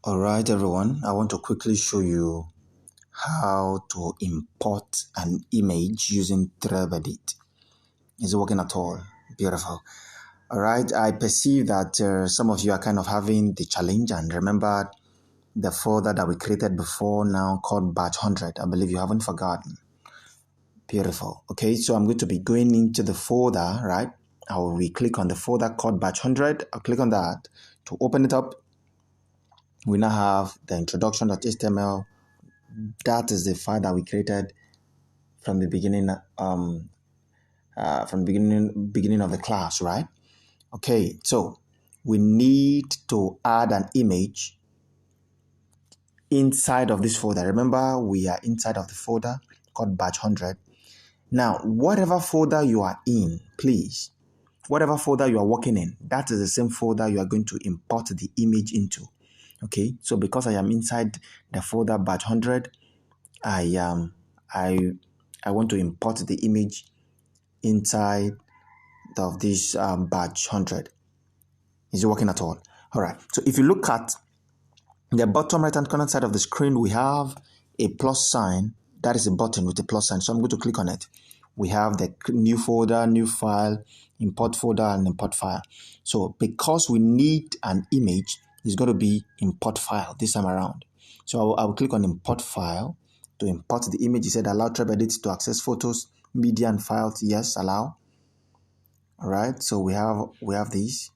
Alright everyone, I want to quickly show you how to import an image using treb edit. Is it working at all? Beautiful. Alright, I perceive that some of you are kind of having the challenge and remember the folder that we created before now called batch 100. I believe you haven't forgotten. Beautiful. Okay, so I'm going to be going into the folder, right? I will click on the folder called batch 100. I'll click on that to open it up. We now have the introduction.html. That is the file that we created from the beginning, beginning of the class, right? Okay, so we need to add an image inside of this folder. Remember, we are inside of the folder called batch 100. Now, whatever folder you are in, please, whatever folder you are working in, that is the same folder you are going to import the image into. Okay, so because I am inside the folder batch 100, I want to import the image inside of this batch 100. Is it working at all? All right. So if you look at the bottom right hand corner side of the screen, we have a plus sign. That is a button with a plus sign. So I'm going to click on it. We have the new folder, new file, import folder, and import file. So because we need an image, it's going to be import file this time around. So I will click on import file to import the image. It said allow treb edit to access photos, media, and files. Yes, allow. All right. So we have these.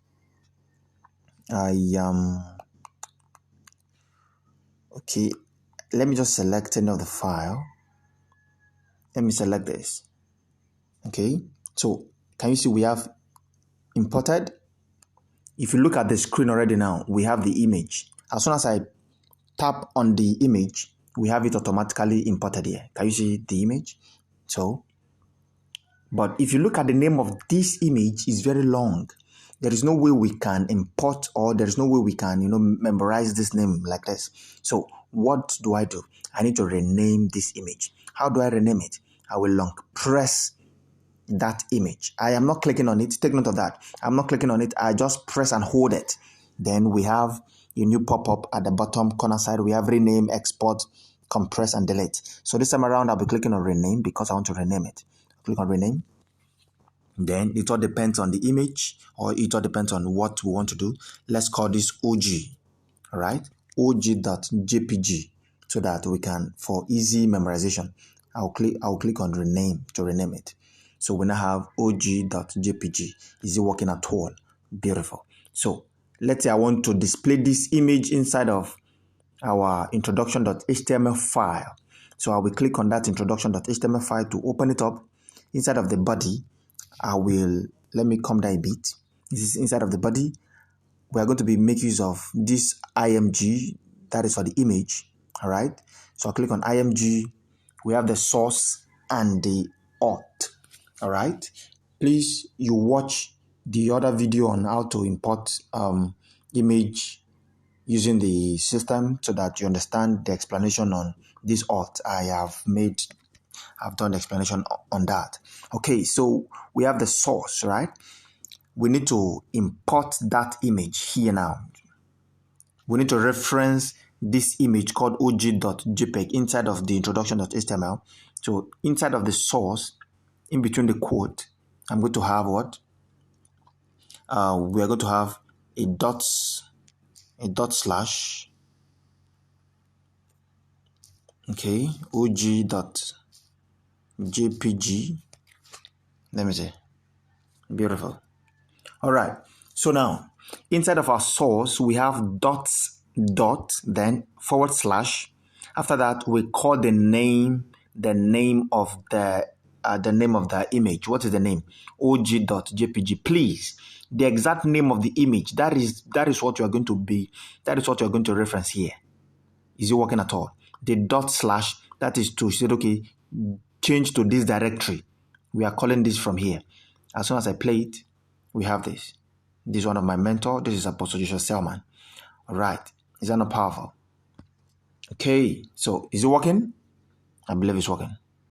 Okay. Let me just select any of the file. Let me select this. Okay. So can you see we have imported? If you look at the screen already now, we have the image. As soon as I tap on the image, we have it automatically imported here. Can you see the image? So, but if you look at the name of this image, it's very long. There is no way we can import, or there is no way we can, memorize this name like this. So what do? I need to rename this image. How do I rename it? I will long press that image. I am not clicking on it. Take note of that. I'm not clicking on it. I just press and hold it. Then we have a new pop-up at the bottom corner side. We have rename, export, compress, and delete. So this time around, I'll be clicking on rename because I want to rename it. Click on rename. Then it all depends on the image, or it all depends on what we want to do. Let's call this OG. All right, og.jpg, so that we can, for easy memorization, I'll click on rename to rename it. So we now have og.jpg. Is it working at all? Beautiful. So let's say I want to display this image inside of our introduction.html file. So I will click on that introduction.html file to open it up. Inside of the body, let me come down a bit. This is inside of the body. We are going to be make use of this img, that is for the image. All right. So I'll click on img. We have the source and the auth. All right. Please, you watch the other video on how to import image using the system so that you understand the explanation on this auth. I've done the explanation on that. Okay, so we have the source, right? We need to import that image here now. We need to reference this image called og.jpg inside of the introduction.html. So inside of the source, in between the quote, I'm going to have what? We are going to have a dot slash. Okay, og.jpg. Let me see. Beautiful. All right. So now, inside of our source, we have dot, then forward slash. After that, we call the name of the image. What is the name? og.jpg. Please, the exact name of the image. That is what you are going to be. That is what you are going to reference here. Is it working at all? The dot slash, that is to say, okay, change to this directory. We are calling this from here. As soon as I play it, we have this. This is one of my mentor. This is Apostle Joshua Selman. All right. Is that not powerful? Okay. So is it working? I believe it's working.